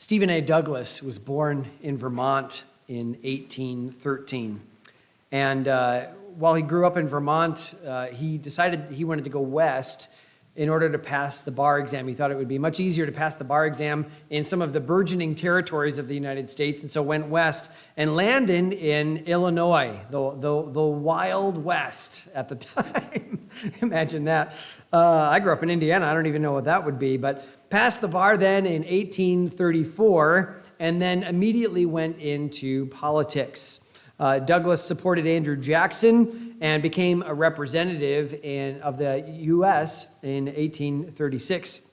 Stephen A. Douglas was born in Vermont in 1813. And while he grew up in Vermont, he decided he wanted to go west in order to pass the bar exam. He thought it would be much easier to pass the bar exam in some of the burgeoning territories of the United States, and so went west and landed in Illinois, the Wild West at the time. Imagine that. I grew up in Indiana. I don't even know what that would be, but passed the bar then in 1834, and then immediately went into politics. Douglas supported Andrew Jackson and became a representative of the U.S. in 1836.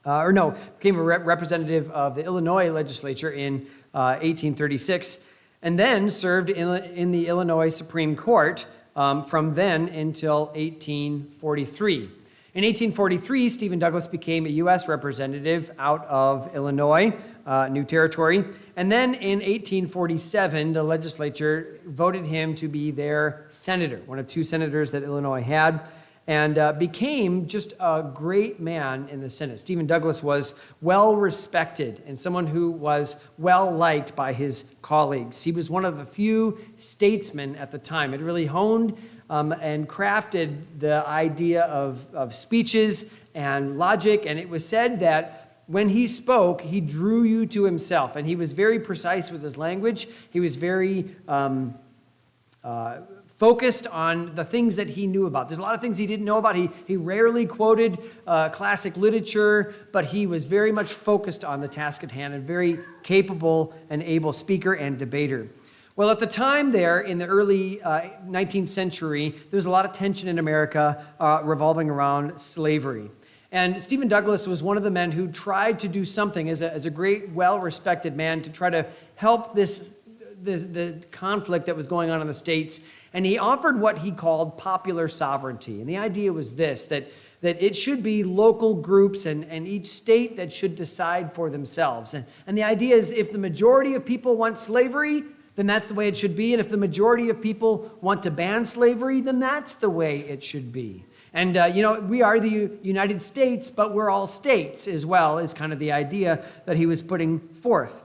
Became a representative of the Illinois legislature in 1836, and then served in the Illinois Supreme Court from then until 1843. In 1843, Stephen Douglas became a U.S. representative out of Illinois, new territory. And then in 1847, the legislature voted him to be their senator, one of two senators that Illinois had, and became just a great man in the Senate. Stephen Douglas was well respected and someone who was well liked by his colleagues. He was one of the few statesmen at the time. It really honed and crafted the idea of speeches and logic, and it was said that when he spoke, he drew you to himself, and he was very precise with his language. He was very focused on the things that he knew about. There's a lot of things he didn't know about. He rarely quoted classic literature, but he was very much focused on the task at hand, and very capable and able speaker and debater. Well, at the time there, in the early 19th century, there was a lot of tension in America revolving around slavery. And Stephen Douglas was one of the men who tried to do something as a great, well-respected man to try to help the conflict that was going on in the states. And he offered what he called popular sovereignty. And the idea was this, that it should be local groups and each state that should decide for themselves. And the idea is if the majority of people want slavery, then that's the way it should be. And if the majority of people want to ban slavery, then that's the way it should be. And, we are the United States, but we're all states as well, is kind of the idea that he was putting forth.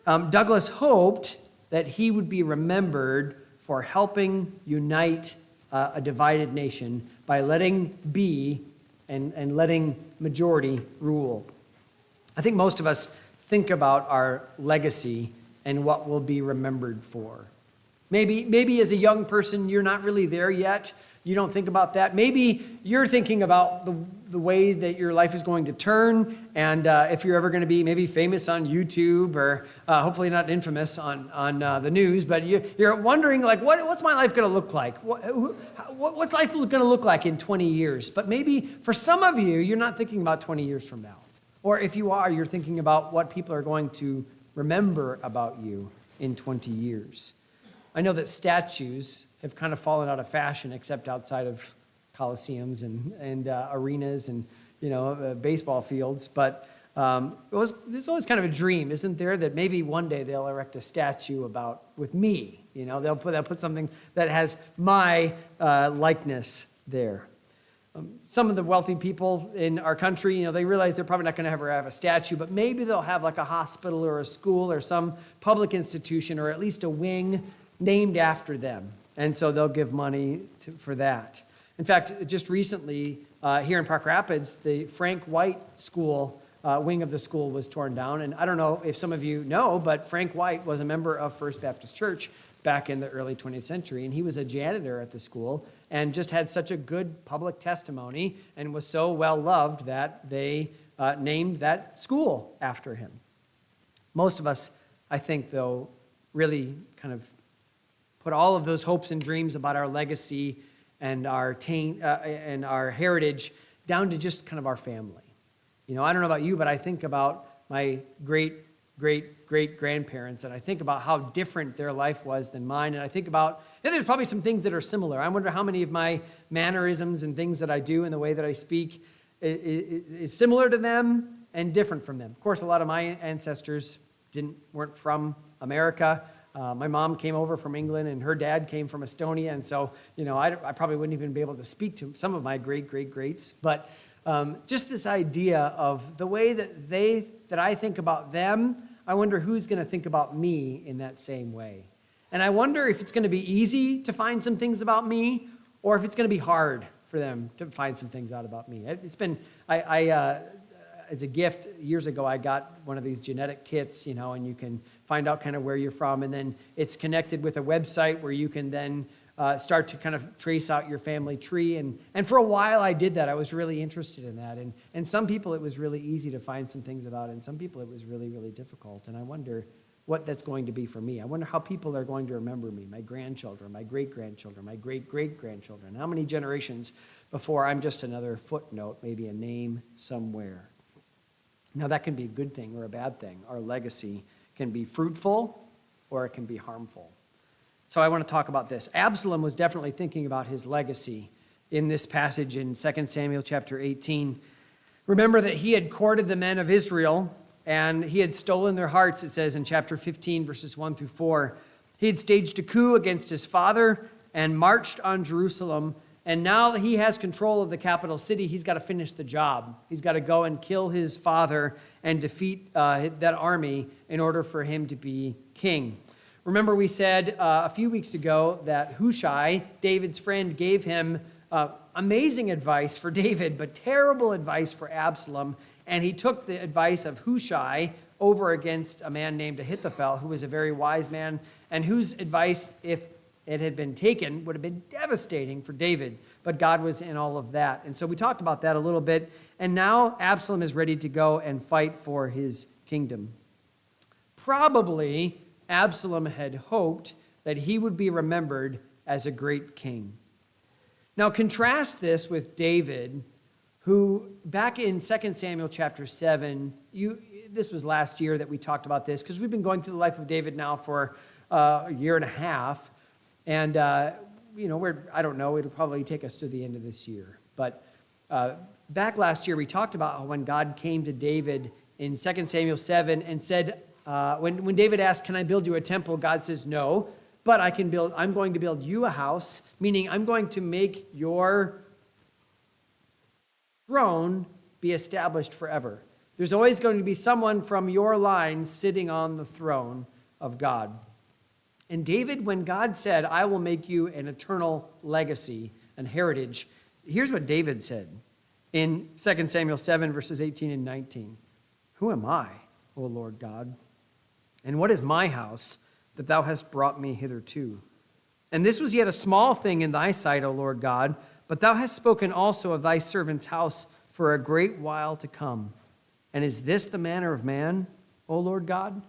Douglas hoped that he would be remembered for helping unite a divided nation by letting be and letting majority rule. I think most of us think about our legacy and what we'll be remembered for. Maybe as a young person, you're not really there yet. You don't think about that. Maybe you're thinking about the way that your life is going to turn, and if you're ever going to be maybe famous on YouTube, or hopefully not infamous on the news, but you're wondering, like, what's my life going to look like? What's life going to look like in 20 years? But maybe for some of you, you're not thinking about 20 years from now. Or if you are, you're thinking about what people are going to remember about you in 20 years. I know that statues have kind of fallen out of fashion, except outside of coliseums and arenas and baseball fields. But there's always kind of a dream, isn't there, that maybe one day they'll erect a statue with me. They'll put something that has my likeness there. Some of the wealthy people in our country, they realize they're probably not going to ever have a statue, but maybe they'll have like a hospital or a school or some public institution, or at least a wing named after them. And so they'll give money for that. In fact, just recently here in Park Rapids, the Frank White School, wing of the school was torn down. And I don't know if some of you know, but Frank White was a member of First Baptist Church back in the early 20th century. And he was a janitor at the school and just had such a good public testimony and was so well loved that they named that school after him. Most of us, I think, though, really kind of put all of those hopes and dreams about our legacy and our heritage down to just kind of our family. I don't know about you, but I think about my great-great-great-grandparents, and I think about how different their life was than mine, and I think about, there's probably some things that are similar. I wonder how many of my mannerisms and things that I do and the way that I speak is similar to them and different from them. Of course, a lot of my ancestors weren't from America. My mom came over from England, and her dad came from Estonia, and so, I probably wouldn't even be able to speak to some of my great-great-greats, but just this idea of the way that I think about them, I wonder who's going to think about me in that same way. And I wonder if it's going to be easy to find some things about me, or if it's going to be hard for them to find some things out about me. It's been, as a gift, years ago, I got one of these genetic kits, and you can find out kind of where you're from, and then it's connected with a website where you can then start to kind of trace out your family tree. And for a while I did that. I was really interested in that. And some people it was really easy to find some things about, and some people it was really, really difficult. And I wonder what that's going to be for me. I wonder how people are going to remember me, my grandchildren, my great-grandchildren, my great-great-grandchildren. How many generations before I'm just another footnote, maybe a name somewhere. Now that can be a good thing or a bad thing. Our legacy can be fruitful or it can be harmful. So I want to talk about this. Absalom was definitely thinking about his legacy in this passage in 2 Samuel chapter 18. Remember that he had courted the men of Israel and he had stolen their hearts, it says in chapter 15, verses 1 through 4. He had staged a coup against his father and marched on Jerusalem. And now that he has control of the capital city, he's got to finish the job. He's got to go and kill his father and defeat that army in order for him to be king. Remember we said a few weeks ago that Hushai, David's friend, gave him amazing advice for David, but terrible advice for Absalom. And he took the advice of Hushai over against a man named Ahithophel, who was a very wise man, and whose advice, if it had been taken, would have been devastating for David. But God was in all of that. And so we talked about that a little bit. And now Absalom is ready to go and fight for his kingdom. Probably Absalom had hoped that he would be remembered as a great king. Now contrast this with David, who back in 2 Samuel chapter 7, this was last year that we talked about this, because we've been going through the life of David now for a year and a half. And, I don't know, it'll probably take us to the end of this year. But back last year, we talked about how when God came to David in 2 Samuel 7 and said, when David asked, can I build you a temple? God says, no, but I'm going to build you a house, meaning I'm going to make your throne be established forever. There's always going to be someone from your line sitting on the throne of God. And David, when God said, I will make you an eternal legacy and heritage, here's what David said in 2 Samuel 7, verses 18 and 19. Who am I, O Lord God? And what is my house that thou hast brought me hitherto? And this was yet a small thing in thy sight, O Lord God, but thou hast spoken also of thy servant's house for a great while to come. And is this the manner of man, O Lord God?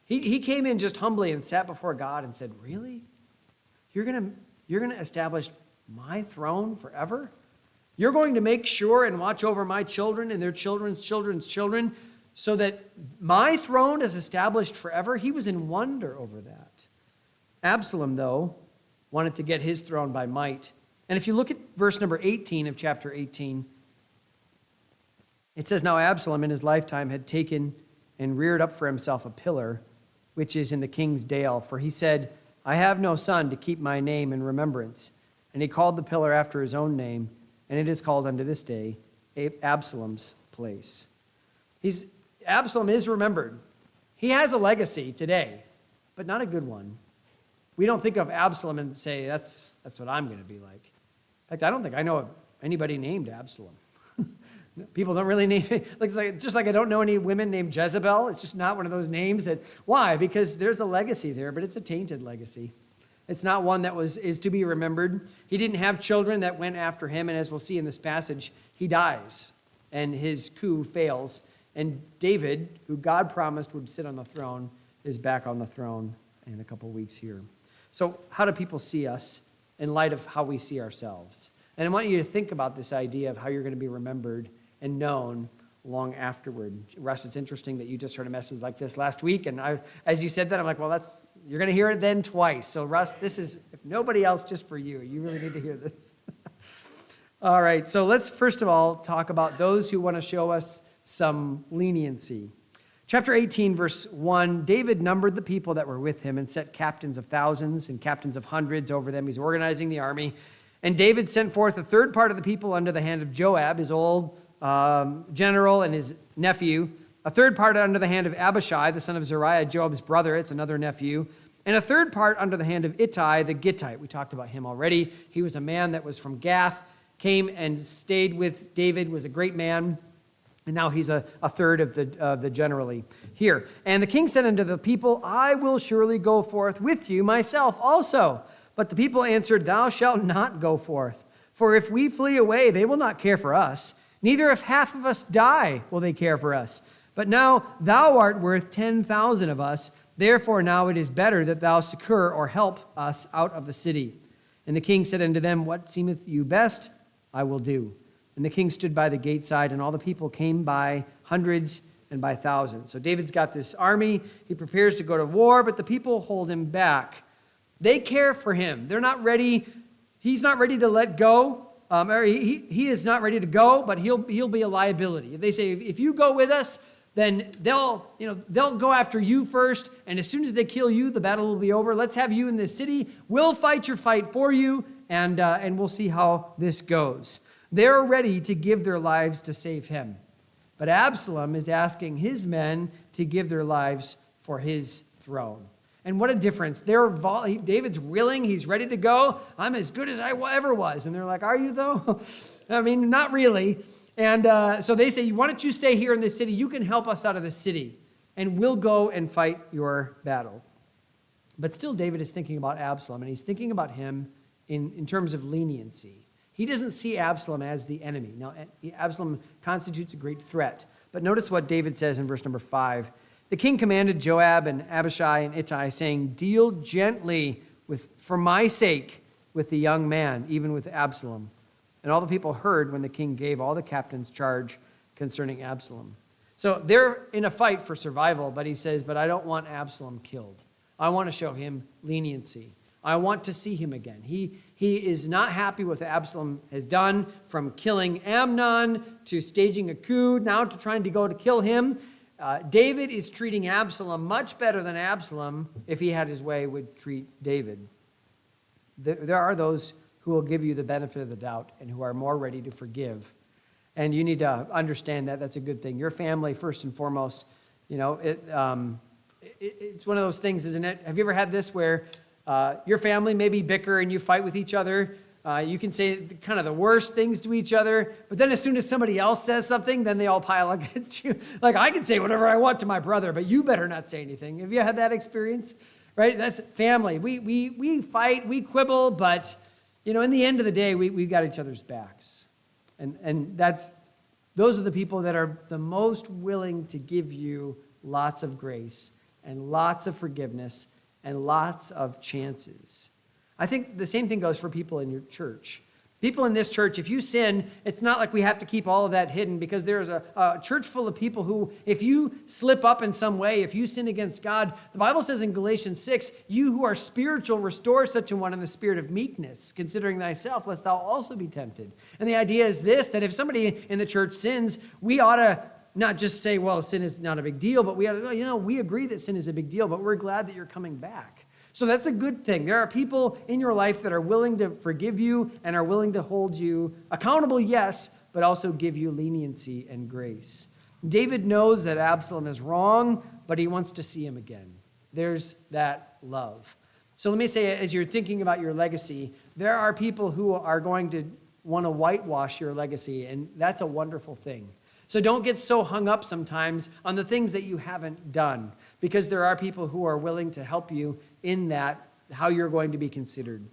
He came in just humbly and sat before God and said, really? You're going to establish my throne forever? You're going to make sure and watch over my children and their children's children's children so that my throne is established forever? He was in wonder over that. Absalom, though, wanted to get his throne by might. And if you look at verse number 18 of chapter 18, it says, now Absalom in his lifetime had taken and reared up for himself a pillar, which is in the king's dale. For he said, I have no son to keep my name in remembrance. And he called the pillar after his own name, and it is called unto this day Absalom's place. Absalom is remembered. He has a legacy today, but not a good one. We don't think of Absalom and say, that's what I'm going to be like. In fact, I don't think I know of anybody named Absalom. People don't really name it. Just like I don't know any women named Jezebel. It's just not one of those names that, why? Because there's a legacy there, but it's a tainted legacy. It's not one that is to be remembered. He didn't have children that went after him, and as we'll see in this passage, he dies, and his coup fails. And David, who God promised would sit on the throne, is back on the throne in a couple weeks here. So how do people see us in light of how we see ourselves? And I want you to think about this idea of how you're going to be remembered and known long afterward. Russ, it's interesting that you just heard a message like this last week, and as you said that, I'm like, well, you're going to hear it then twice. So Russ, this is, if nobody else, just for you. You really need to hear this. All right, so let's first of all talk about those who want to show us some leniency. Chapter 18, verse 1, David numbered the people that were with him and set captains of thousands and captains of hundreds over them. He's organizing the army. And David sent forth a third part of the people under the hand of Joab, his old general, and his nephew. A third part under the hand of Abishai, the son of Zeruiah, Joab's brother. It's another nephew. And a third part under the hand of Ittai, the Gittite. We talked about him already. He was a man that was from Gath, came and stayed with David, was a great man. And now he's a third of the generally here. And the king said unto the people, I will surely go forth with you myself also. But the people answered, Thou shalt not go forth. For if we flee away, they will not care for us. Neither if half of us die will they care for us. But now thou art worth 10,000 of us. Therefore now it is better that thou succor or help us out of the city. And the king said unto them, What seemeth you best, I will do. And the king stood by the gate side, and all the people came by hundreds and by thousands. So David's got this army. He prepares to go to war, but the people hold him back. They care for him. They're not ready. He's not ready to let go. Or he is not ready to go, but he'll be a liability. If they say, if you go with us, then they'll go after you first, and as soon as they kill you, the battle will be over. Let's have you in this city. We'll fight your fight for you, and we'll see how this goes. They're ready to give their lives to save him. But Absalom is asking his men to give their lives for his throne. And what a difference. David's willing. He's ready to go. I'm as good as I ever was. And they're like, are you though? I mean, not really. And so they say, why don't you stay here in this city? You can help us out of the city. And we'll go and fight your battle. But still David is thinking about Absalom. And he's thinking about him in terms of leniency. He doesn't see Absalom as the enemy. Now, Absalom constitutes a great threat. But notice what David says in verse number 5. The king commanded Joab and Abishai and Ittai, saying, Deal gently for my sake with the young man, even with Absalom. And all the people heard when the king gave all the captains charge concerning Absalom. So they're in a fight for survival, but he says, but I don't want Absalom killed. I want to show him leniency. I want to see him again. He is not happy with what Absalom has done, from killing Amnon to staging a coup, now to trying to go to kill him. David is treating Absalom much better than Absalom, if he had his way, would treat David. There are those who will give you the benefit of the doubt and who are more ready to forgive. And you need to understand that that's a good thing. Your family, first and foremost, it's one of those things, isn't it? Have you ever had this where your family maybe bicker and you fight with each other? You can say kind of the worst things to each other, but then as soon as somebody else says something, then they all pile against you. Like, I can say whatever I want to my brother, but you better not say anything. Have you had that experience? Right? That's family. We fight, we quibble, but in the end of the day, we got each other's backs. And those are the people that are the most willing to give you lots of grace and lots of forgiveness and lots of chances. I think the same thing goes for people in your church. People in this church, if you sin, it's not like we have to keep all of that hidden, because there's a church full of people who, if you slip up in some way, if you sin against God, the Bible says in Galatians 6, you who are spiritual, restore such a one in the spirit of meekness, considering thyself, lest thou also be tempted. And the idea is this, that if somebody in the church sins, we ought to not just say, well, sin is not a big deal, but we ought to, we agree that sin is a big deal, but we're glad that you're coming back. So that's a good thing. There are people in your life that are willing to forgive you and are willing to hold you accountable, yes, but also give you leniency and grace. David knows that Absalom is wrong, but he wants to see him again. There's that love. So let me say, as you're thinking about your legacy, there are people who are going to want to whitewash your legacy, and that's a wonderful thing. So don't get so hung up sometimes on the things that you haven't done, because there are people who are willing to help you in that, how you're going to be considered.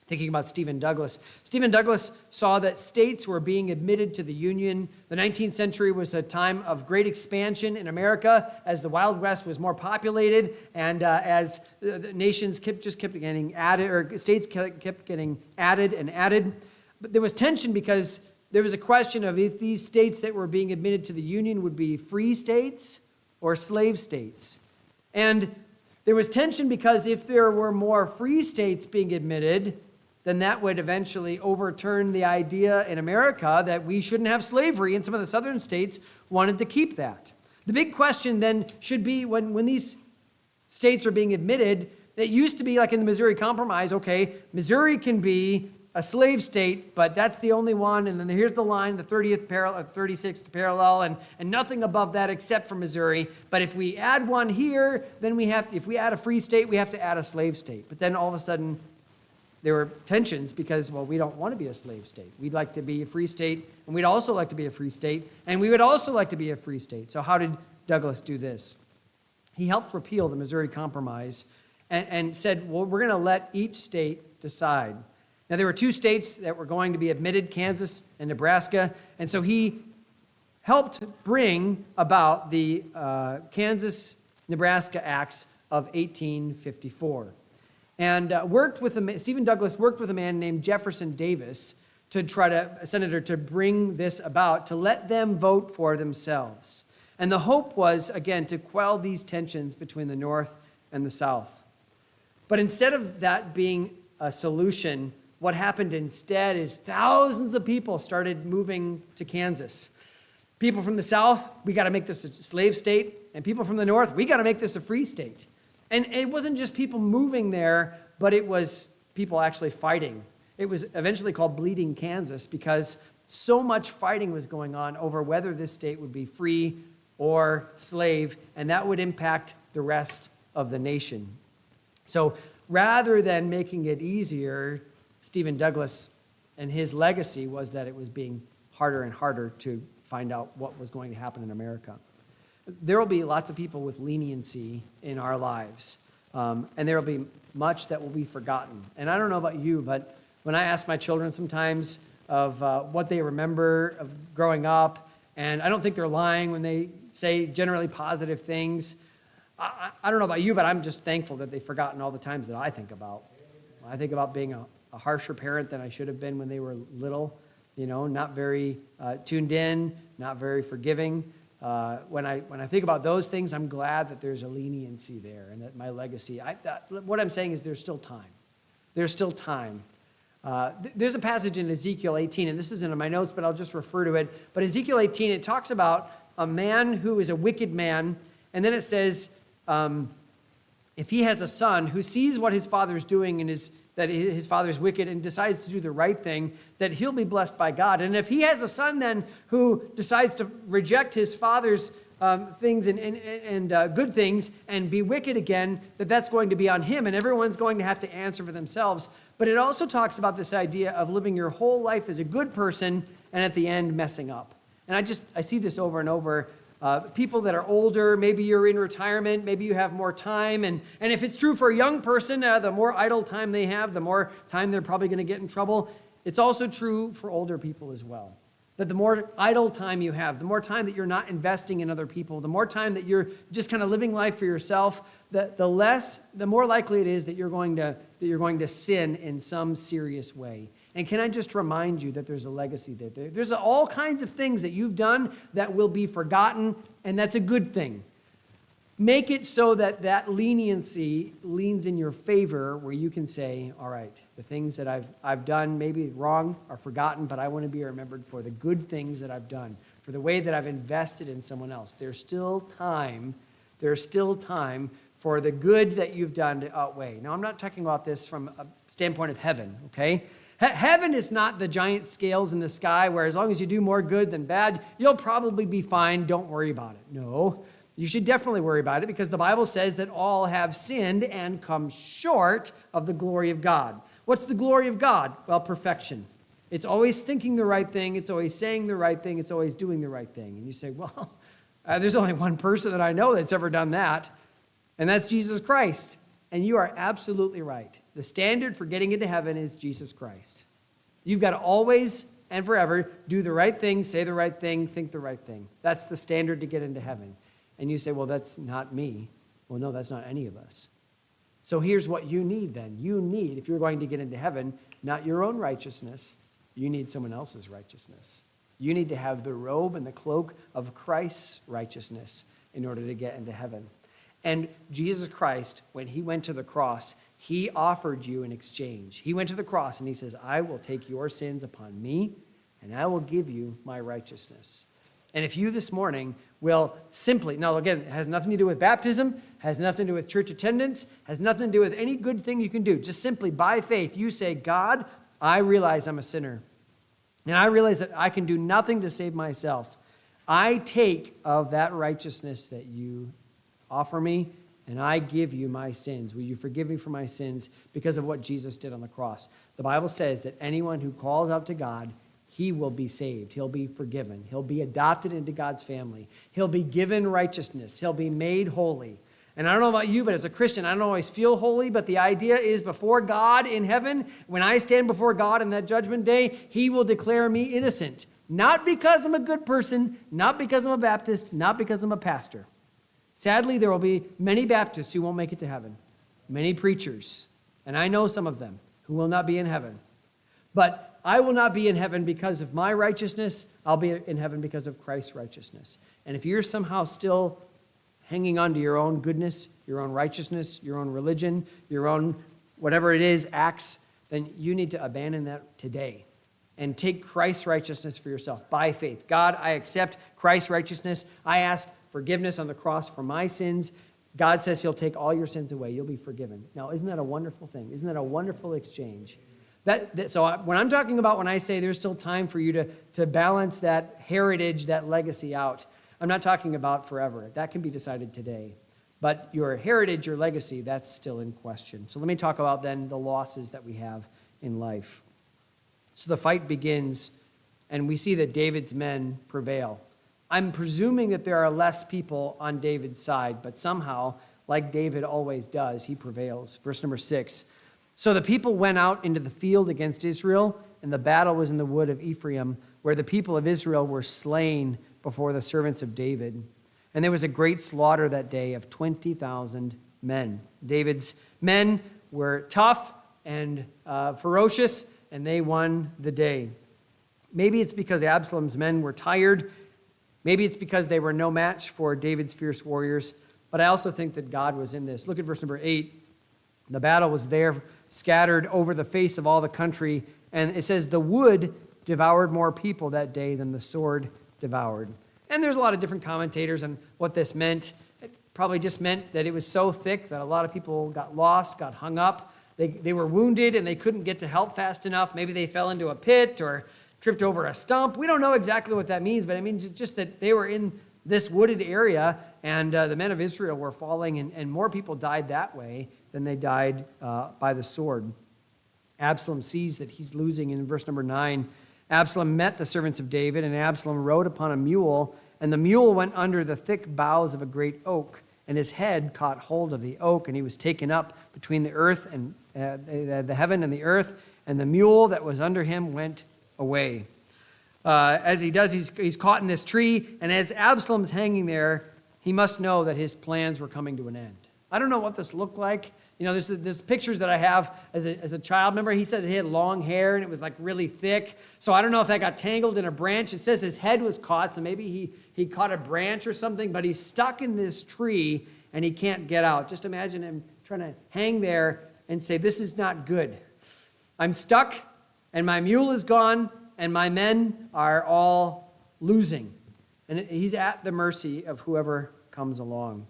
Thinking about Stephen Douglas. Stephen Douglas saw that states were being admitted to the Union. The 19th century was a time of great expansion in America as the Wild West was more populated, and as the nations kept getting added, or states kept getting added and added. But there was tension because there was a question of if these states that were being admitted to the Union would be free states or slave states. And there was tension because if there were more free states being admitted, then that would eventually overturn the idea in America that we shouldn't have slavery, and some of the southern states wanted to keep that. The big question then should be, when these states are being admitted, it used to be like in the Missouri Compromise, okay, Missouri can be a slave state, but that's the only one. And then here's the line, the 30th parallel, 36th parallel, and nothing above that except for Missouri. But if we add one here, then if we add a free state, we have to add a slave state. But then all of a sudden, there were tensions because, well, we don't want to be a slave state. We'd like to be a free state, and we'd also like to be a free state, and we would also like to be a free state. So how did Douglas do this? He helped repeal the Missouri Compromise and said, well, we're going to let each state decide. Now, there were two states that were going to be admitted, Kansas and Nebraska, and so he helped bring about the Kansas-Nebraska Acts of 1854. And Stephen Douglas worked with a man named Jefferson Davis a senator, to bring this about, to let them vote for themselves. And the hope was, again, to quell these tensions between the North and the South. But instead of that being a solution, what happened instead is thousands of people started moving to Kansas. People from the South, we got to make this a slave state. And people from the North, we got to make this a free state. And it wasn't just people moving there, but it was people actually fighting. It was eventually called Bleeding Kansas because so much fighting was going on over whether this state would be free or slave, and that would impact the rest of the nation. So rather than making it easier, Stephen Douglas and his legacy was that it was being harder and harder to find out what was going to happen in America. There will be lots of people with leniency in our lives, and there will be much that will be forgotten. And I don't know about you, but when I ask my children sometimes of what they remember of growing up, and I don't think they're lying when they say generally positive things. I don't know about you, but I'm just thankful that they've forgotten all the times that I think about. I think about being a harsher parent than I should have been when they were little, not very tuned in, not very forgiving. When I think about those things, I'm glad that there's a leniency there and that my legacy, what I'm saying is there's still time. There's still time. There's a passage in Ezekiel 18, and this isn't in my notes, but I'll just refer to it. But Ezekiel 18, it talks about a man who is a wicked man, and then it says, if he has a son who sees what his father's doing and that his father's wicked and decides to do the right thing, that he'll be blessed by God. And if he has a son then who decides to reject his father's things and good things and be wicked again, that's going to be on him, and everyone's going to have to answer for themselves. But it also talks about this idea of living your whole life as a good person and at the end messing up. And I see this over and over. People that are older, maybe you're in retirement, maybe you have more time. And if it's true for a young person, the more idle time they have, the more time they're probably going to get in trouble. It's also true for older people as well. That the more idle time you have, the more time that you're not investing in other people, the more time that you're just kind of living life for yourself, the more likely it is that you're going to sin in some serious way. And can I just remind you that there's a legacy there? There's all kinds of things that you've done that will be forgotten, and that's a good thing. Make it so that leniency leans in your favor, where you can say, all right, the things that I've done, maybe wrong, are forgotten, but I want to be remembered for the good things that I've done, for the way that I've invested in someone else. There's still time for the good that you've done to outweigh. Now, I'm not talking about this from a standpoint of heaven, okay? Heaven is not the giant scales in the sky where as long as you do more good than bad, you'll probably be fine. Don't worry about it. No, you should definitely worry about it because the Bible says that all have sinned and come short of the glory of God. What's the glory of God? Well, perfection. It's always thinking the right thing. It's always saying the right thing. It's always doing the right thing. And you say, well, there's only one person that I know that's ever done that, and that's Jesus Christ. And you are absolutely right. The standard for getting into heaven is Jesus Christ. You've got to always and forever do the right thing, say the right thing, think the right thing. That's the standard to get into heaven. And you say, well, that's not me. Well, no, that's not any of us. So here's what you need then. You need, if you're going to get into heaven, not your own righteousness. You need someone else's righteousness. You need to have the robe and the cloak of Christ's righteousness in order to get into heaven. And Jesus Christ, when he went to the cross, he offered you an exchange. He went to the cross and he says, I will take your sins upon me and I will give you my righteousness. And if you this morning will simply, now again, it has nothing to do with baptism, has nothing to do with church attendance, has nothing to do with any good thing you can do. Just simply by faith, you say, God, I realize I'm a sinner. And I realize that I can do nothing to save myself. I take of that righteousness that you offer me, and I give you my sins. Will you forgive me for my sins because of what Jesus did on the cross? The Bible says that anyone who calls out to God, he will be saved. He'll be forgiven. He'll be adopted into God's family. He'll be given righteousness. He'll be made holy. And I don't know about you, but as a Christian, I don't always feel holy, but the idea is before God in heaven, when I stand before God in that judgment day, he will declare me innocent. Not because I'm a good person, not because I'm a Baptist, not because I'm a pastor. Sadly, there will be many Baptists who won't make it to heaven, many preachers, and I know some of them who will not be in heaven. But I will not be in heaven because of my righteousness. I'll be in heaven because of Christ's righteousness. And if you're somehow still hanging on to your own goodness, your own righteousness, your own religion, your own whatever it is, acts, then you need to abandon that today and take Christ's righteousness for yourself by faith. God, I accept Christ's righteousness. I ask forgiveness on the cross for my sins. God says he'll take all your sins away. You'll be forgiven. Now, isn't that a wonderful thing? Isn't that a wonderful exchange? When I'm talking about when I say there's still time for you to balance that heritage, that legacy out, I'm not talking about forever. That can be decided today. But your heritage, your legacy, that's still in question. So let me talk about then the losses that we have in life. So the fight begins, and we see that David's men prevail. I'm presuming that there are less people on David's side, but somehow, like David always does, he prevails. Verse number 6. So the people went out into the field against Israel, and the battle was in the wood of Ephraim, where the people of Israel were slain before the servants of David. And there was a great slaughter that day of 20,000 men. David's men were tough and ferocious, and they won the day. Maybe it's because Absalom's men were tired. Maybe it's because they were no match for David's fierce warriors. But I also think that God was in this. Look at verse number 8. The battle was there, scattered over the face of all the country. And it says, the wood devoured more people that day than the sword devoured. And there's a lot of different commentators on what this meant. It probably just meant that it was so thick that a lot of people got lost, got hung up. They were wounded and they couldn't get to help fast enough. Maybe they fell into a pit or tripped over a stump. We don't know exactly what that means, but I mean just that they were in this wooded area and the men of Israel were falling and more people died that way than they died by the sword. Absalom sees that he's losing. In verse number 9, Absalom met the servants of David, and Absalom rode upon a mule, and the mule went under the thick boughs of a great oak, and his head caught hold of the oak, and he was taken up between the earth and the heaven and the earth, and the mule that was under him went away. As he does, he's caught in this tree, and as Absalom's hanging there, he must know that his plans were coming to an end. I don't know what this looked like. You know, there's pictures that I have as a child. Remember, he said he had long hair and it was like really thick. So I don't know if that got tangled in a branch. It says his head was caught, so maybe he caught a branch or something, but he's stuck in this tree and he can't get out. Just imagine him trying to hang there and say, this is not good. I'm stuck and my mule is gone and my men are all losing. And he's at the mercy of whoever comes along.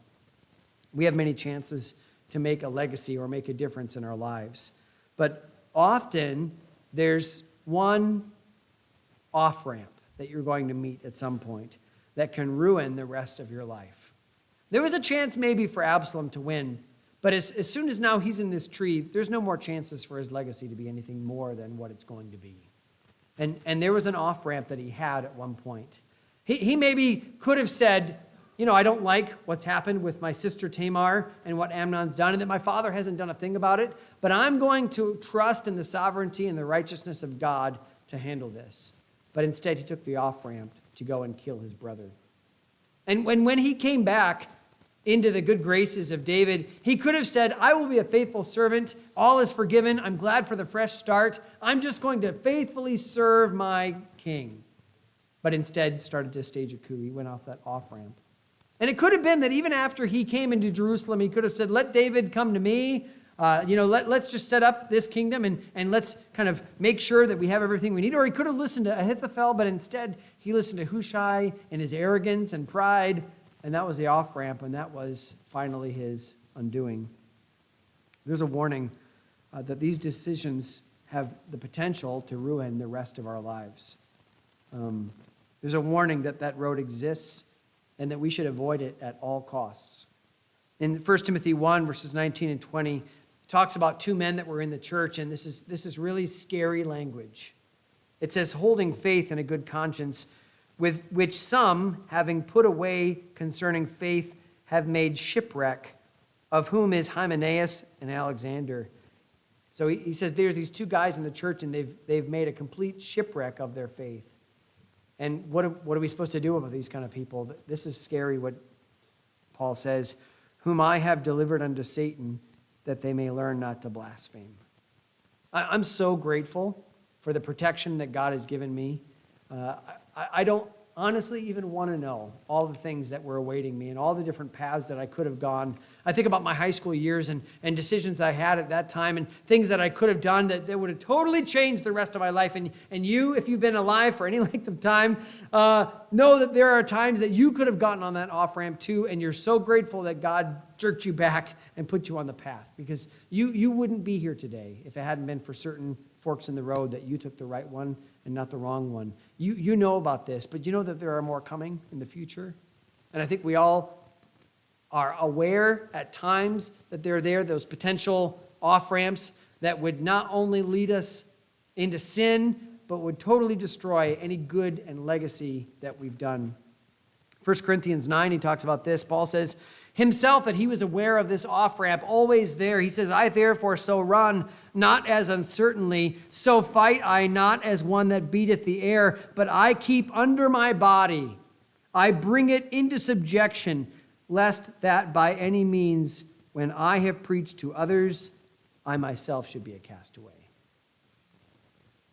We have many chances to make a legacy or make a difference in our lives. But often there's one off-ramp that you're going to meet at some point that can ruin the rest of your life. There was a chance maybe for Absalom to win, but as soon as now he's in this tree, there's no more chances for his legacy to be anything more than what it's going to be. And there was an off-ramp that he had at one point. He maybe could have said, you know, I don't like what's happened with my sister Tamar and what Amnon's done, and that my father hasn't done a thing about it, but I'm going to trust in the sovereignty and the righteousness of God to handle this. But instead, he took the off-ramp to go and kill his brother. And when he came back into the good graces of David, he could have said, I will be a faithful servant. All is forgiven. I'm glad for the fresh start. I'm just going to faithfully serve my king. But instead, started to stage a coup. He went off that off-ramp. And it could have been that even after he came into Jerusalem, he could have said, let David come to me. Let's just set up this kingdom and let's kind of make sure that we have everything we need. Or he could have listened to Ahithophel, but instead he listened to Hushai and his arrogance and pride. And that was the off-ramp, and that was finally his undoing. There's a warning that these decisions have the potential to ruin the rest of our lives. There's a warning that that road exists and that we should avoid it at all costs. In 1 Timothy 1, verses 19 and 20, it talks about two men that were in the church, and this is really scary language. It says, holding faith and a good conscience, with which some, having put away concerning faith, have made shipwreck, of whom is Hymenaeus and Alexander. So he says there's these two guys in the church, and they've made a complete shipwreck of their faith. And what are we supposed to do about these kind of people? This is scary what Paul says, whom I have delivered unto Satan, that they may learn not to blaspheme. I'm so grateful for the protection that God has given me. I don't honestly even want to know all the things that were awaiting me and all the different paths that I could have gone. I think about my high school years and decisions I had at that time and things that I could have done that would have totally changed the rest of my life. And you, if you've been alive for any length of time, know that there are times that you could have gotten on that off-ramp too, and you're so grateful that God jerked you back and put you on the path, because you wouldn't be here today if it hadn't been for certain forks in the road that you took the right one and not the wrong one. You know about this, but you know that there are more coming in the future. And I think we all are aware at times that they're there, those potential off-ramps that would not only lead us into sin, but would totally destroy any good and legacy that we've done. 1 Corinthians 9, he talks about this. Paul says himself that he was aware of this off-ramp, always there. He says, I therefore so run, not as uncertainly, so fight I not as one that beateth the air, but I keep under my body. I bring it into subjection, lest that by any means, when I have preached to others, I myself should be a castaway.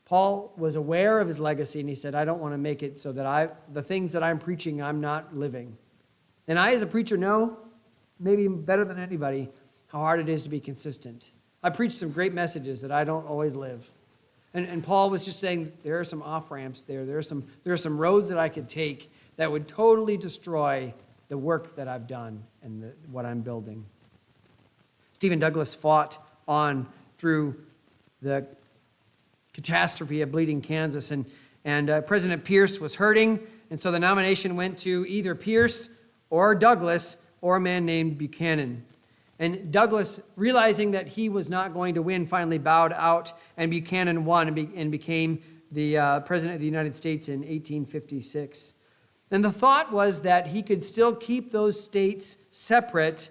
Paul was aware of his legacy, and he said, I don't want to make it so that the things that I'm preaching, I'm not living. And I, as a preacher, know, maybe better than anybody, how hard it is to be consistent. I preach some great messages that I don't always live. And Paul was just saying, there are some off-ramps there. There are some roads that I could take that would totally destroy the work that I've done and what I'm building. Stephen Douglas fought on through the catastrophe of Bleeding Kansas, and President Pierce was hurting, and so the nomination went to either Pierce or Douglas or a man named Buchanan. And Douglas, realizing that he was not going to win, finally bowed out, and Buchanan won and became the President of the United States in 1856. And the thought was that he could still keep those states separate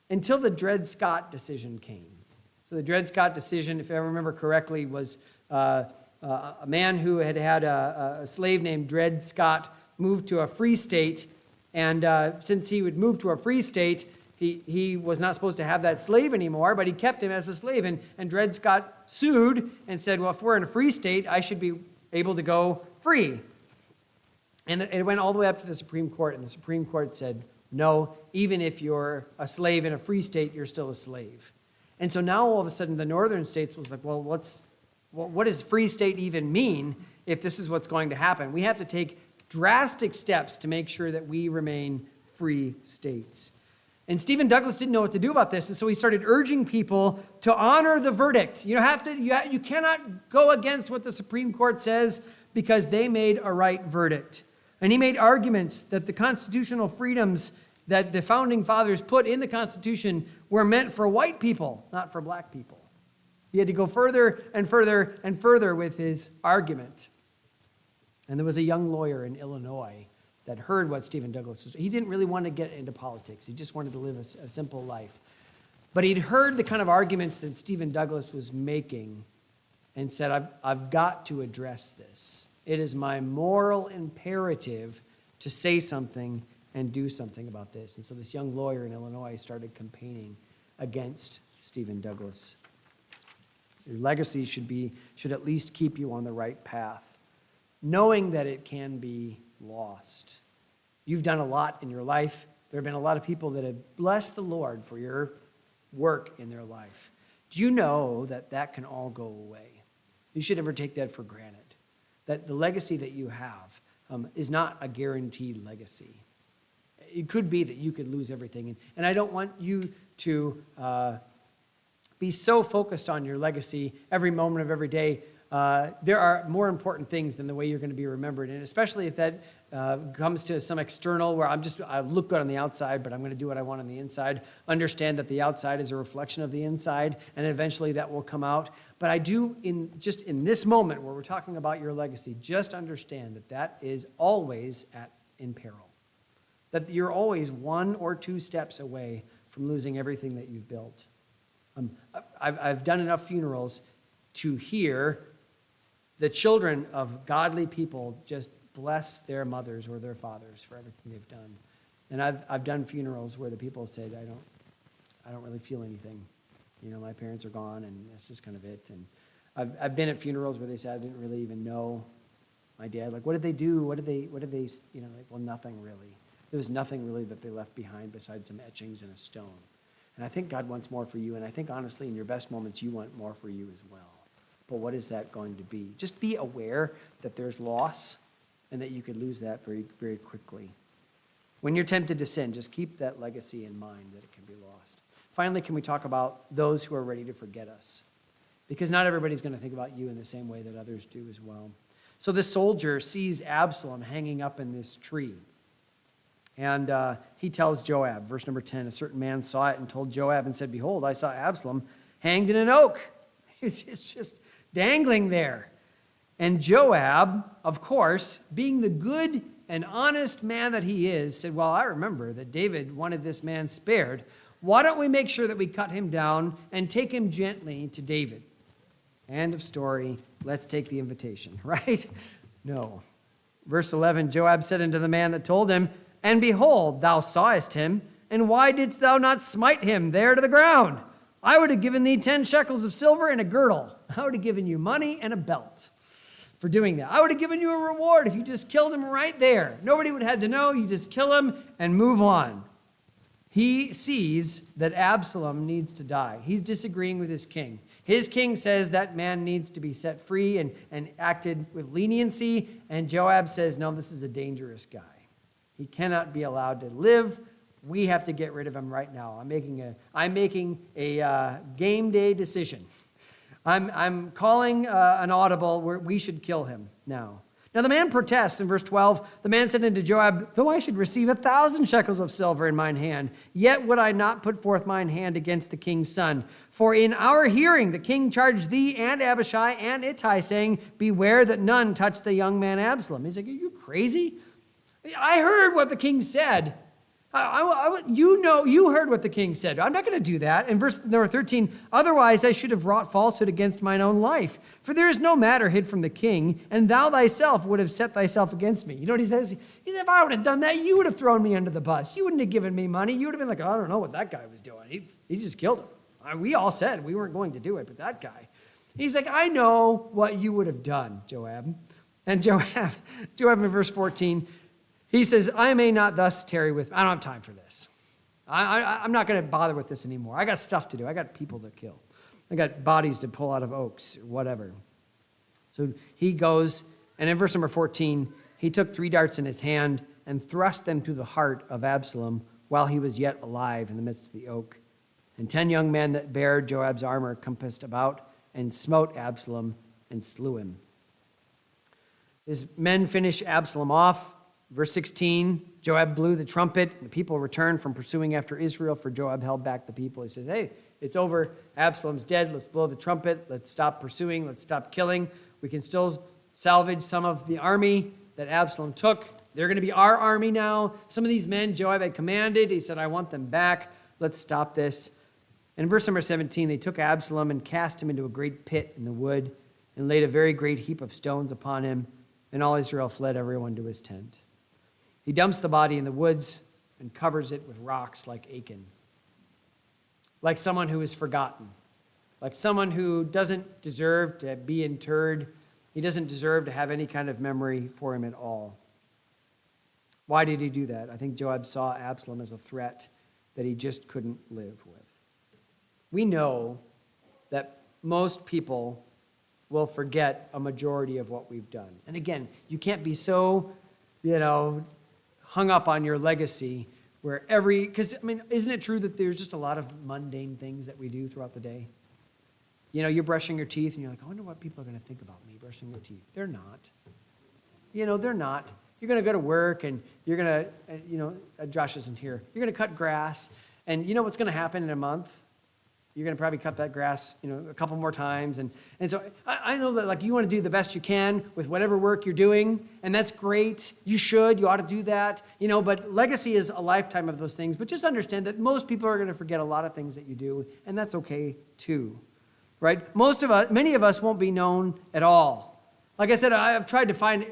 until the Dred Scott decision came. So the Dred Scott decision, if I remember correctly, was a man who had a slave named Dred Scott moved to a free state, and since he would move to a free state, he was not supposed to have that slave anymore, but he kept him as a slave, and Dred Scott sued and said, well, if we're in a free state, I should be able to go free. And it went all the way up to the Supreme Court, and the Supreme Court said, no, even if you're a slave in a free state, you're still a slave. And so now all of a sudden the northern states was like, well, what does free state even mean if this is what's going to happen? We have to take drastic steps to make sure that we remain free states. And Stephen Douglas didn't know what to do about this, and so he started urging people to honor the verdict. You cannot go against what the Supreme Court says because they made a right verdict. And he made arguments that the constitutional freedoms that the founding fathers put in the Constitution were meant for white people, not for black people. He had to go further and further and further with his argument. And there was a young lawyer in Illinois that heard what Stephen Douglas was. He didn't really want to get into politics. He just wanted to live a simple life. But he'd heard the kind of arguments that Stephen Douglas was making and said, I've got to address this. It is my moral imperative to say something and do something about this. And so this young lawyer in Illinois started campaigning against Stephen Douglas. Your legacy should at least keep you on the right path, knowing that it can be lost. You've done a lot in your life. There have been a lot of people that have blessed the Lord for your work in their life. Do you know that that can all go away? You should never take that for granted, that the legacy that you have is not a guaranteed legacy. It could be that you could lose everything. And I don't want you to be so focused on your legacy every moment of every day. There are more important things than the way you're going to be remembered. And especially if that comes to some external where I look good on the outside, but I'm going to do what I want on the inside. Understand that the outside is a reflection of the inside, and eventually that will come out. But I do, in this moment where we're talking about your legacy, just understand that that is always in peril. That you're always 1 or 2 steps away from losing everything that you've built. I've done enough funerals to hear the children of godly people just bless their mothers or their fathers for everything they've done. And I've done funerals where the people said, I don't really feel anything. You know, my parents are gone, and that's just kind of it. And I've been at funerals where they said I didn't really even know my dad. Like, what did they do? What did they, you know, like, well, nothing really. There was nothing really that they left behind besides some etchings and a stone. And I think God wants more for you, and I think honestly in your best moments you want more for you as well. But what is that going to be? Just be aware that there's loss and that you could lose that very, very quickly. When you're tempted to sin, just keep that legacy in mind that it can be lost. Finally, can we talk about those who are ready to forget us? Because not everybody's going to think about you in the same way that others do as well. So this soldier sees Absalom hanging up in this tree. And he tells Joab, verse number 10, a certain man saw it and told Joab and said, behold, I saw Absalom hanged in an oak. It's just dangling there. And Joab, of course, being the good and honest man that he is, said, well, I remember that David wanted this man spared. Why don't we make sure that we cut him down and take him gently to David? End of story. Let's take the invitation, right? No. Verse 11, Joab said unto the man that told him, and behold, thou sawest him, and why didst thou not smite him there to the ground? I would have given thee 10 shekels of silver and a girdle. I would have given you money and a belt for doing that. I would have given you a reward if you just killed him right there. Nobody would have had to know. You just kill him and move on. He sees that Absalom needs to die. He's disagreeing with his king. His king says that man needs to be set free and acted with leniency. And Joab says, no, this is a dangerous guy. He cannot be allowed to live. We have to get rid of him right now. I'm making a game day decision. I'm calling an audible where we should kill him now. Now the man protests in verse 12. The man said unto Joab, though I should receive 1,000 shekels of silver in mine hand, yet would I not put forth mine hand against the king's son. For in our hearing the king charged thee and Abishai and Ittai, saying, beware that none touch the young man Absalom. He's like, are you crazy? I heard what the king said. You heard what the king said. I'm not going to do that. In verse number 13, otherwise I should have wrought falsehood against mine own life. For there is no matter hid from the king, and thou thyself would have set thyself against me. You know what he says? He said, if I would have done that, you would have thrown me under the bus. You wouldn't have given me money. You would have been like, I don't know what that guy was doing. He just killed him. We all said we weren't going to do it, but that guy. He's like, I know what you would have done, Joab. And Joab in verse 14, he says, I may not thus tarry with, I don't have time for this. I'm not going to bother with this anymore. I got stuff to do. I got people to kill. I got bodies to pull out of oaks or whatever. So he goes, and in verse number 14, he took 3 darts in his hand and thrust them through the heart of Absalom while he was yet alive in the midst of the oak. And 10 young men that bare Joab's armor compassed about and smote Absalom and slew him. His men finish Absalom off. Verse 16, Joab blew the trumpet. The people returned from pursuing after Israel, for Joab held back the people. He says, hey, it's over. Absalom's dead. Let's blow the trumpet. Let's stop pursuing. Let's stop killing. We can still salvage some of the army that Absalom took. They're going to be our army now. Some of these men Joab had commanded. He said, I want them back. Let's stop this. And in verse number 17, they took Absalom and cast him into a great pit in the wood and laid a very great heap of stones upon him. And all Israel fled, everyone to his tent. He dumps the body in the woods and covers it with rocks like Achan. Like someone who is forgotten. Like someone who doesn't deserve to be interred. He doesn't deserve to have any kind of memory for him at all. Why did he do that? I think Joab saw Absalom as a threat that he just couldn't live with. We know that most people will forget a majority of what we've done. And again, you can't be so, hung up on your legacy where because, isn't it true that there's just a lot of mundane things that we do throughout the day? You're brushing your teeth, and you're like, I wonder what people are going to think about me brushing their teeth. They're not. They're not. You're going to go to work, and you're going to, Josh isn't here. You're going to cut grass, and you know what's going to happen in a month? You're going to probably cut that grass, a couple more times. And so I know that, you want to do the best you can with whatever work you're doing, and that's great. You ought to do that. But legacy is a lifetime of those things. But just understand that most people are going to forget a lot of things that you do, and that's okay too, right? Many of us won't be known at all. Like I said, I've tried to find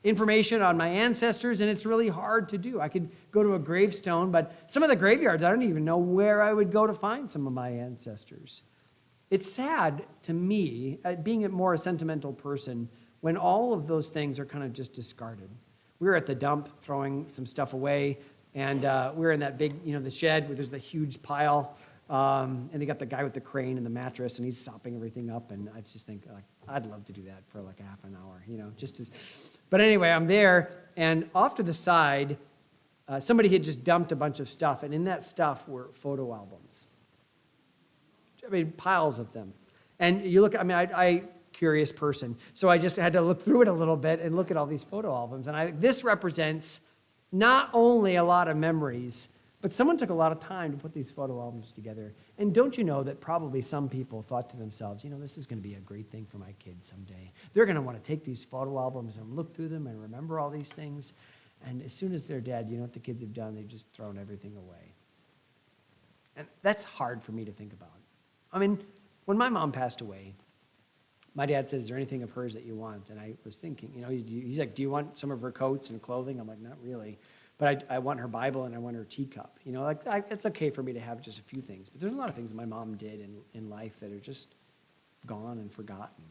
information on my ancestors, and it's really hard to do. I could go to a gravestone, but some of the graveyards, I don't even know where I would go to find some of my ancestors. It's sad to me, being more a sentimental person, when all of those things are kind of just discarded. We were at the dump throwing some stuff away, and we were in that big, the shed where there's the huge pile, and they got the guy with the crane and the mattress, and he's sopping everything up, and I just think, I'd love to do that for a half an hour, just as... But anyway, I'm there, and off to the side, somebody had just dumped a bunch of stuff, and in that stuff were photo albums. Piles of them. And you look, I curious person, so I just had to look through it a little bit and look at all these photo albums. And this represents not only a lot of memories, but someone took a lot of time to put these photo albums together. And don't you know that probably some people thought to themselves, this is going to be a great thing for my kids someday. They're going to want to take these photo albums and look through them and remember all these things. And as soon as they're dead, you know what the kids have done? They've just thrown everything away. And that's hard for me to think about. When my mom passed away, my dad said, is there anything of hers that you want? And I was thinking, he's like, do you want some of her coats and clothing? I'm like, not really. But I want her Bible and I want her teacup. It's okay for me to have just a few things. But there's a lot of things that my mom did in life that are just gone and forgotten.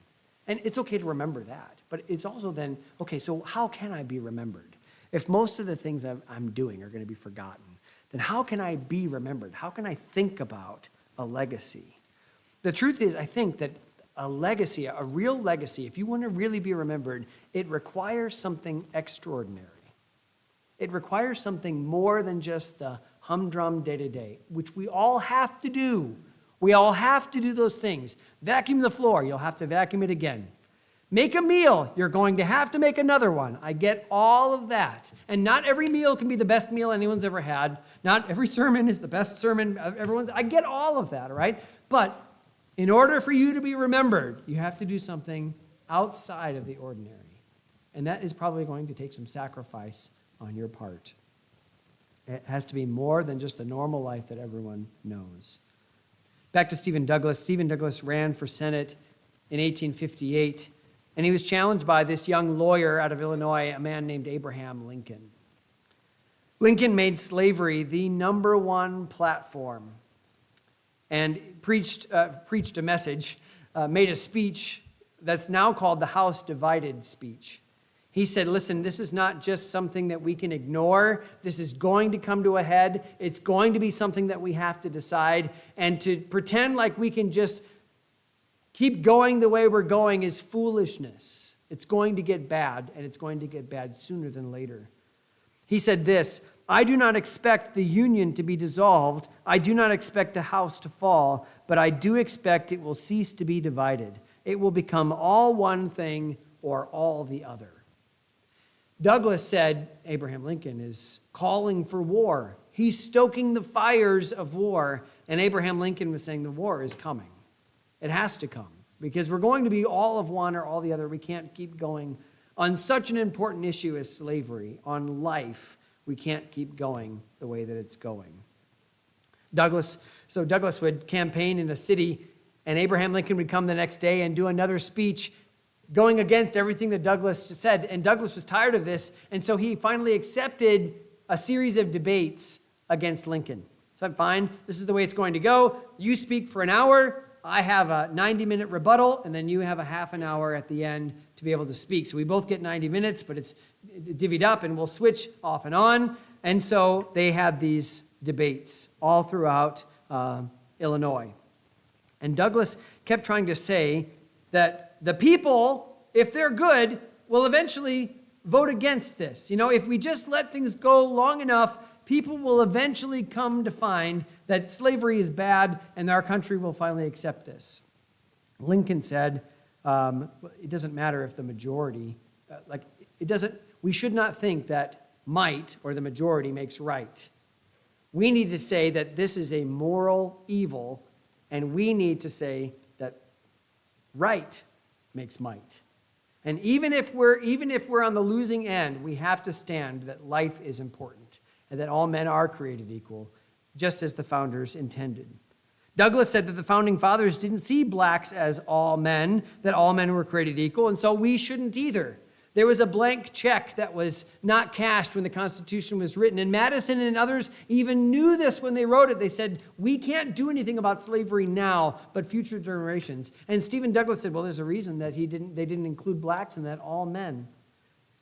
And it's okay to remember that. But it's also then, okay, so how can I be remembered? If most of the things I'm doing are going to be forgotten, then how can I be remembered? How can I think about a legacy? The truth is, I think that a legacy, a real legacy, if you want to really be remembered, it requires something extraordinary. It requires something more than just the humdrum day-to-day, which we all have to do. We all have to do those things. Vacuum the floor, you'll have to vacuum it again. Make a meal, you're going to have to make another one. I get all of that. And not every meal can be the best meal anyone's ever had. Not every sermon is the best sermon everyone's. I get all of that, all right? But in order for you to be remembered, you have to do something outside of the ordinary. And that is probably going to take some sacrifice on your part. It has to be more than just the normal life that everyone knows. Back to Stephen Douglas. Stephen Douglas ran for Senate in 1858, and he was challenged by this young lawyer out of Illinois, a man named Abraham Lincoln. Lincoln made slavery the number one platform and preached a message, made a speech that's now called the House Divided speech. He said, listen, this is not just something that we can ignore. This is going to come to a head. It's going to be something that we have to decide. And to pretend like we can just keep going the way we're going is foolishness. It's going to get bad, and it's going to get bad sooner than later. He said this, I do not expect the Union to be dissolved. I do not expect the house to fall, but I do expect it will cease to be divided. It will become all one thing or all the other. Douglas said Abraham Lincoln is calling for war. He's stoking the fires of war. And Abraham Lincoln was saying the war is coming. It has to come because we're going to be all of one or all the other. We can't keep going on such an important issue as slavery, on life. We can't keep going the way that it's going. Douglas would campaign in a city, and Abraham Lincoln would come the next day and do another speech going against everything that Douglas just said. And Douglas was tired of this, and so he finally accepted a series of debates against Lincoln. So fine, this is the way it's going to go. You speak for an hour, I have a 90-minute rebuttal, and then you have a half an hour at the end to be able to speak. So we both get 90 minutes, but it's divvied up, and we'll switch off and on. And so they had these debates all throughout Illinois. And Douglas kept trying to say that the people, if they're good, will eventually vote against this. If we just let things go long enough, people will eventually come to find that slavery is bad and our country will finally accept this. Lincoln said, it doesn't matter if the majority, we should not think that might or the majority makes right. We need to say that this is a moral evil, and we need to say that right makes might. And even if we're on the losing end, we have to stand that life is important and that all men are created equal, just as the founders intended. Douglas said that the founding fathers didn't see blacks as all men, that all men were created equal, and so we shouldn't either. There was a blank check that was not cashed when the Constitution was written, and Madison and others even knew this when they wrote it. They said, we can't do anything about slavery now, but future generations. And Stephen Douglas said, well, there's a reason that they didn't include blacks in that, all men.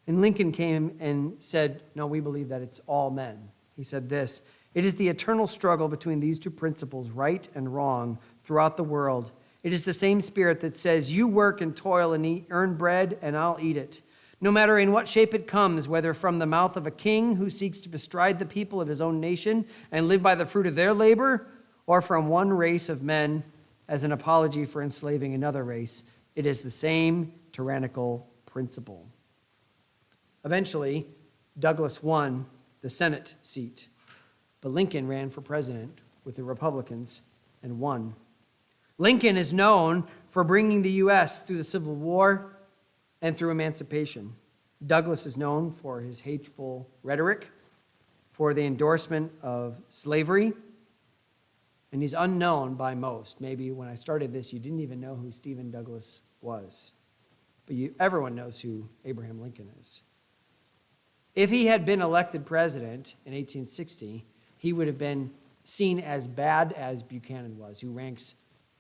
And Lincoln came and said, no, we believe that it's all men. He said this, it is the eternal struggle between these two principles, right and wrong, throughout the world. It is the same spirit that says, you work and toil and earn bread, and I'll eat it. No matter in what shape it comes, whether from the mouth of a king who seeks to bestride the people of his own nation and live by the fruit of their labor, or from one race of men as an apology for enslaving another race, it is the same tyrannical principle. Eventually, Douglas won the Senate seat, but Lincoln ran for president with the Republicans and won. Lincoln is known for bringing the U.S. through the Civil War and through emancipation. Douglas is known for his hateful rhetoric, for the endorsement of slavery, and he's unknown by most. Maybe when I started this, you didn't even know who Stephen Douglas was. But everyone knows who Abraham Lincoln is. If he had been elected president in 1860, he would have been seen as bad as Buchanan was, who ranks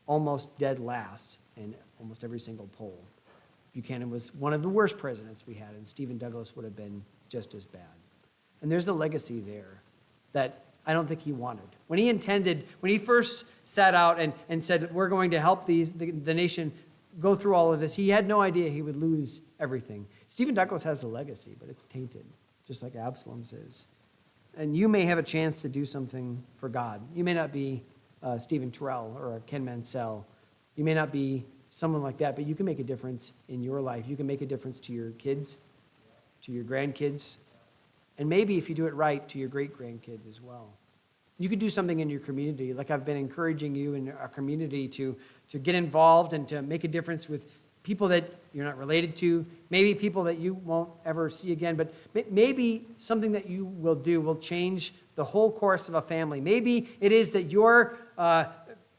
almost dead last in almost every single poll. Buchanan was one of the worst presidents we had, and Stephen Douglas would have been just as bad. And there's the legacy there that I don't think he wanted. When he first sat out and said, we're going to help the nation go through all of this, he had no idea he would lose everything. Stephen Douglas has a legacy, but it's tainted, just like Absalom's is. And you may have a chance to do something for God. You may not be Stephen Terrell or a Ken Mansell. You may not be someone like that, but you can make a difference in your life. You can make a difference to your kids, to your grandkids, and maybe if you do it right, to your great-grandkids as well. You could do something in your community, like I've been encouraging you in our community to get involved and to make a difference with people that you're not related to, maybe people that you won't ever see again, but maybe something that you will do will change the whole course of a family. Maybe it is that your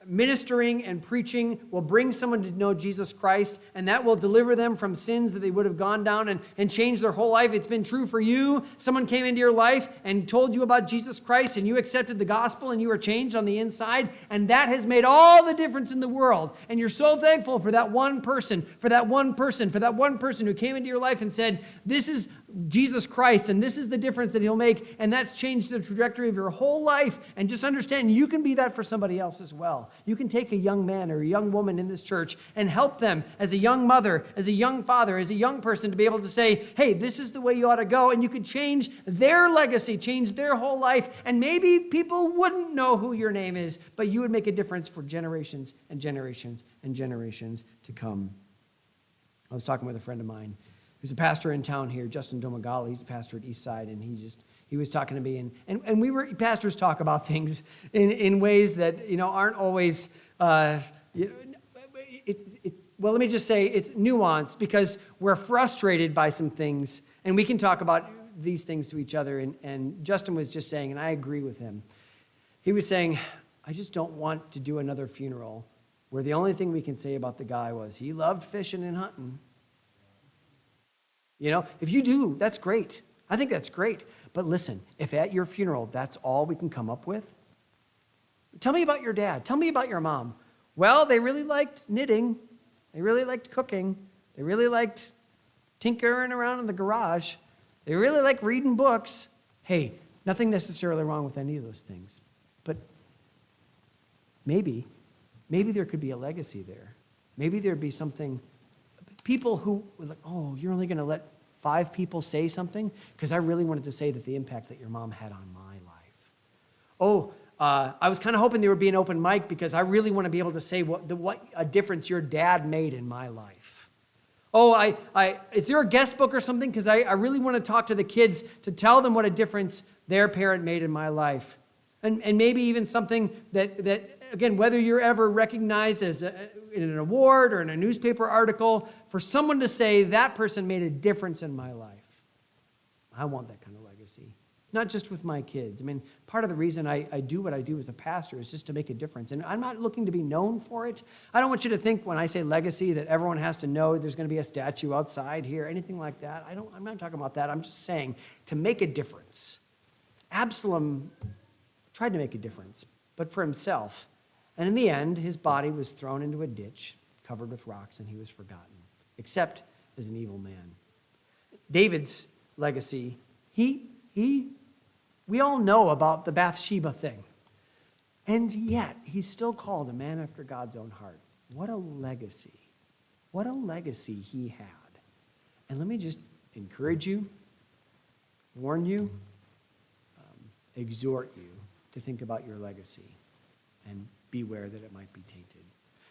ministering and preaching will bring someone to know Jesus Christ, and that will deliver them from sins that they would have gone down and change their whole life. It's been true for you. Someone came into your life and told you about Jesus Christ, and you accepted the gospel, and you were changed on the inside, and that has made all the difference in the world. And you're so thankful for that one person, for that one person who came into your life and said, this is Jesus Christ, and this is the difference that he'll make, and that's changed the trajectory of your whole life. And just understand, you can be that for somebody else as well. You can take a young man or a young woman in this church and help them as a young mother, as a young father, as a young person to be able to say, hey, this is the way you ought to go, and you could change their legacy, change their whole life, and maybe people wouldn't know who your name is, but you would make a difference for generations and generations and generations to come. I was talking with a friend of mine who's a pastor in town here, Justin Domagali. He's a pastor at Eastside, and he was talking to me, and pastors talk about things in ways that aren't always. Well, let me just say it's nuanced because we're frustrated by some things, and we can talk about these things to each other. And Justin was just saying, and I agree with him. He was saying, I just don't want to do another funeral where the only thing we can say about the guy was he loved fishing and hunting. If you do, that's great. I think that's great. But listen, if at your funeral, that's all we can come up with, tell me about your dad. Tell me about your mom. Well, they really liked knitting. They really liked cooking. They really liked tinkering around in the garage. They really liked reading books. Hey, nothing necessarily wrong with any of those things. But maybe there could be a legacy there. Maybe there'd be something. People who were like, oh, you're only going to let 5 people say something? Because I really wanted to say that the impact that your mom had on my life. Oh, I was kind of hoping there would be an open mic because I really want to be able to say what a difference your dad made in my life. Oh, is there a guest book or something? Because I really want to talk to the kids to tell them what a difference their parent made in my life. And maybe even something that again, whether you're ever recognized as in an award or in a newspaper article, for someone to say that person made a difference in my life. I want that kind of legacy. Not just with my kids. I mean, part of the reason I do what I do as a pastor is just to make a difference. And I'm not looking to be known for it. I don't want you to think when I say legacy that everyone has to know there's going to be a statue outside here, anything like that. I'm not talking about that. I'm just saying to make a difference. Absalom tried to make a difference, but for himself. And in the end, his body was thrown into a ditch covered with rocks, and he was forgotten, except as an evil man. David's legacy, we all know about the Bathsheba thing. And yet, he's still called a man after God's own heart. What a legacy. What a legacy he had. And let me just encourage you, warn you, exhort you to think about your legacy and beware that it might be tainted.